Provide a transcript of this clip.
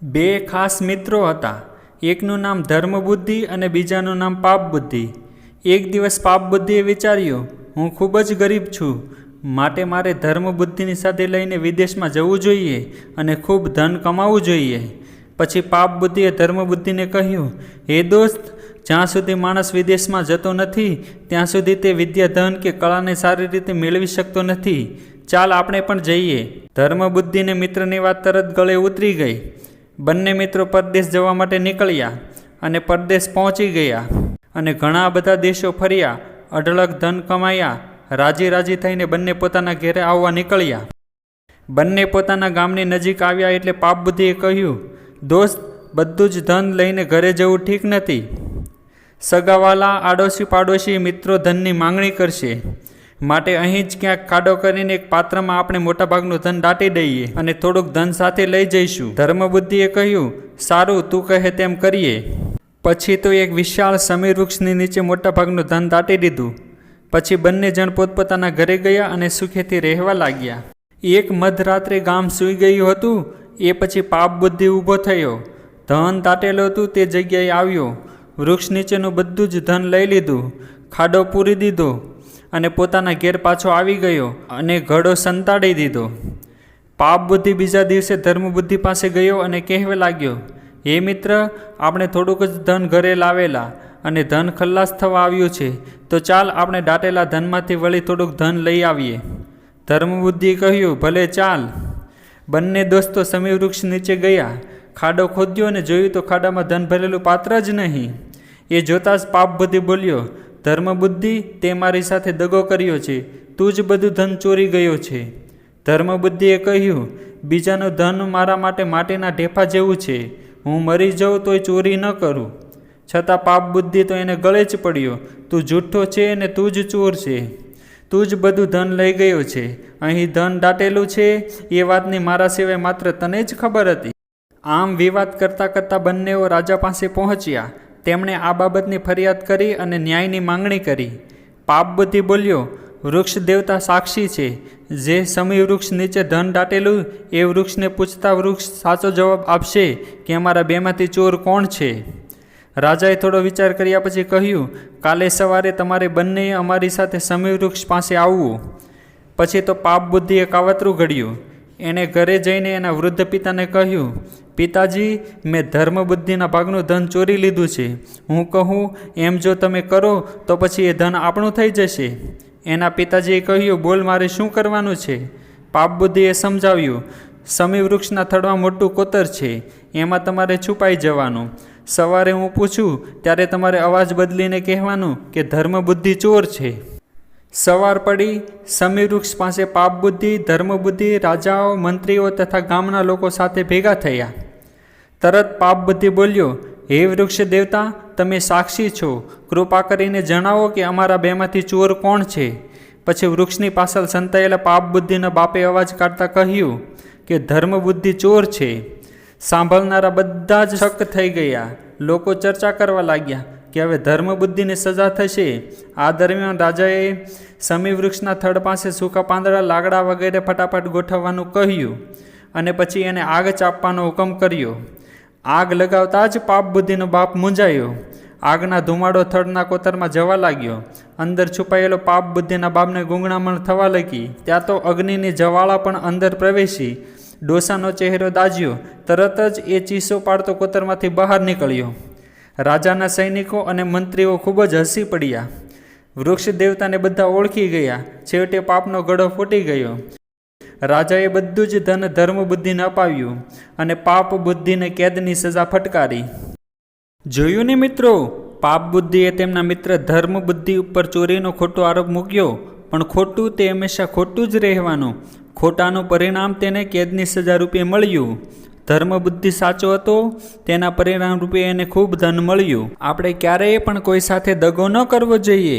બે ખાસ મિત્રો હતા. એકનું નામ ધર્મબુદ્ધિ અને બીજાનું નામ પાપબુદ્ધિ. એક દિવસ પાપબુદ્ધિએ વિચાર્યું, હું ખૂબ જ ગરીબ છું, માટે મારે ધર્મબુદ્ધિની સાથે લઈને વિદેશમાં જવું જોઈએ અને ખૂબ ધન કમાવવું જોઈએ. પછી પાપબુદ્ધિએ ધર્મબુદ્ધિને કહ્યું, હે દોસ્ત, જ્યાં સુધી માણસ વિદેશમાં જતો નથી ત્યાં સુધી તે વિદ્યા, ધન કે કળાને સારી રીતે મેળવી શકતો નથી. ચાલ આપણે પણ જઈએ. ધર્મબુદ્ધિને મિત્રની વાત તરત ગળે ઉતરી ગઈ. બંને મિત્રો પરદેશ જવા માટે નીકળ્યા અને પરદેશ પહોંચી ગયા અને ઘણા બધા દેશો ફર્યા, અઢળક ધન કમાયા. રાજી રાજી થઈને બંને પોતાના ઘેરે આવવા નીકળ્યા. બંને પોતાના ગામની નજીક આવ્યા એટલે પાપબુદ્ધિએ કહ્યું, દોસ્ત, બધું જ ધન લઈને ઘરે જવું ઠીક નથી. સગાવાલા, આડોશી પાડોશી મિત્રો ધનની માંગણી કરશે, માટે અહીં જ ક્યાંક ખાડો કરીને એક પાત્રમાં આપણે મોટાભાગનું ધન દાટી દઈએ અને થોડુંક ધન સાથે લઈ જઈશું. ધર્મબુદ્ધિએ કહ્યું, સારું, તું કહે તેમ કરીએ. પછી તો એક વિશાળ સમીર વૃક્ષની નીચે મોટાભાગનું ધન દાટી દીધું. પછી બંને જણ પોતપોતાના ઘરે ગયા અને સુખેથી રહેવા લાગ્યા. એક મધરાત્રે ગામ સૂઈ ગયું હતું. એ પછી પાપબુદ્ધિ ઊભો થયો. ધન દાટેલું હતું તે જગ્યાએ આવ્યો. વૃક્ષ નીચેનું બધું જ ધન લઈ લીધું, ખાડો પૂરી દીધો અને પોતાના ઘેર પાછો આવી ગયો અને ઘડો સંતાડી દીધો. પાપબુદ્ધિ બીજા દિવસે ધર્મબુદ્ધિ પાસે ગયો અને કહેવા લાગ્યો, હે મિત્ર, આપણે થોડુંક જ ધન ઘરે લાવેલા અને ધન ખલ્લાસ થવા આવ્યું છે, તો ચાલ આપણે દાટેલા ધનમાંથી વળી થોડુંક ધન લઈ આવીએ. ધર્મબુદ્ધિએ કહ્યું, ભલે ચાલ. બંને દોસ્તો સમી વૃક્ષ નીચે ગયા. ખાડો ખોદ્યો અને જોયું તો ખાડામાં ધન ભરેલું પાત્ર જ નહીં. એ જોતાં જ પાપબુદ્ધિ બોલ્યો, ધર્મબુદ્ધિ, તે મારી સાથે દગો કર્યો છે, તું જ બધું ધન ચોરી ગયો છે. ધર્મબુદ્ધિએ કહ્યું, બીજાનું ધન મારા માટે માટીના ઢેફા જેવું છે, હું મરી જાઉં તોય ચોરી ન કરું. છતાં પાપબુદ્ધિ તો એને ગળે જ પડ્યો, તું જૂઠ્ઠો છે અને તું જ ચોર છે, તું જ બધું ધન લઈ ગયો છે. અહીં ધન દાટેલું છે એ વાતની મારા સિવાય માત્ર તને જ ખબર હતી. આમ વિવાદ કરતાં કરતાં બંનેઓ રાજા પાસે પહોંચ્યા. તેમણે આ બાબતની ફરિયાદ કરી અને ન્યાયની માંગણી કરી. પાપબુદ્ધિ બોલ્યો, વૃક્ષ દેવતા સાક્ષી છે, જે સમી વૃક્ષ નીચે ધન દાટેલું એ વૃક્ષને પૂછતા વૃક્ષ સાચો જવાબ આપશે કે અમારા બેમાંથી ચોર કોણ છે. રાજાએ થોડો વિચાર કર્યા પછી કહ્યું, કાલે સવારે તમારે બંનેએ અમારી સાથે સમી વૃક્ષ પાસે આવવું. પછી તો પાપબુદ્ધિએ કાવતરું ઘડ્યું. એણે ઘરે જઈને એના વૃદ્ધ પિતાને કહ્યું, પિતાજી, મેં ધર્મબુદ્ધિના ભાગનું ધન ચોરી લીધું છે. હું કહું એમ જો તમે કરો તો પછી એ ધન આપણું થઈ જશે. એના પિતાજીએ કહ્યું, બોલ, મારે શું કરવાનું છે? પાપબુદ્ધિએ સમજાવ્યું, સમી વૃક્ષના થડમાં મોટું કોતર છે, એમાં તમારે છુપાઈ જવાનું. સવારે હું પૂછું ત્યારે તમારે અવાજ બદલીને કહેવાનું કે ધર્મબુદ્ધિ ચોર છે. સવાર પડી. સમી વૃક્ષ પાસે પાપબુદ્ધિ, ધર્મબુદ્ધિ, રાજાઓ, મંત્રીઓ તથા ગામના લોકો સાથે ભેગા થયા. તરત પાપબુદ્ધિ બોલ્યો, હે વૃક્ષ દેવતા, તમે સાક્ષી છો, કૃપા કરીને જણાવો કે અમારા બેમાંથી ચોર કોણ છે. પછી વૃક્ષની પાછળ સંતાયેલા પાપબુદ્ધિના બાપે અવાજ કાઢતા કહ્યું કે ધર્મબુદ્ધિ ચોર છે. સાંભળનારા બધા જ શક થઈ ગયા. લોકો ચર્ચા કરવા લાગ્યા કે હવે ધર્મબુદ્ધિને સજા થશે. આ દરમિયાન રાજાએ સમી વૃક્ષના થડ પાસે સૂકા પાંદડા, લાકડા વગેરે ફટાફટ ગોઠવવાનું કહ્યું અને પછી એને આગ ચાપવાનો હુકમ કર્યો. આગ લગાવતા જ પાપબુદ્ધિનો બાપ મૂંઝાયો. આગના ધુમાડો થડના કોતરમાં જવા લાગ્યો. અંદર છુપાયેલો પાપબુદ્ધિના બાપને ગૂંગણામણ થવા લાગી. ત્યાં તો અગ્નિની જ્વાળા પણ અંદર પ્રવેશી. ડોસાનો ચહેરો દાઝ્યો. તરત જ એ ચીસો પાડતો કોતરમાંથી બહાર નીકળ્યો. રાજાના સૈનિકો અને મંત્રીઓ ખૂબ જ હસી પડ્યા. વૃક્ષ દેવતાને બધા ઓળખી ગયા. છેવટે પાપનો ગળો ફૂટી ગયો. રાજાએ બધું જ ધન ધર્મબુદ્ધિને અપાવ્યું અને પાપ બુદ્ધિને કેદની સજા ફટકારી. જોયું ને મિત્રો, પાપબુદ્ધિએ તેમના મિત્ર ધર્મબુદ્ધિ ઉપર ચોરીનો ખોટો આરોપ મૂક્યો, પણ ખોટું તે હંમેશા ખોટું જ રહેવાનું. ખોટાનું પરિણામ તેને કેદની સજા રૂપે મળ્યું. ધર્મબુદ્ધિ સાચો હતો, તેના પરિણામ રૂપે એને ખૂબ ધન મળ્યું. આપણે ક્યારેય પણ કોઈ સાથે દગો ન કરવો જોઈએ.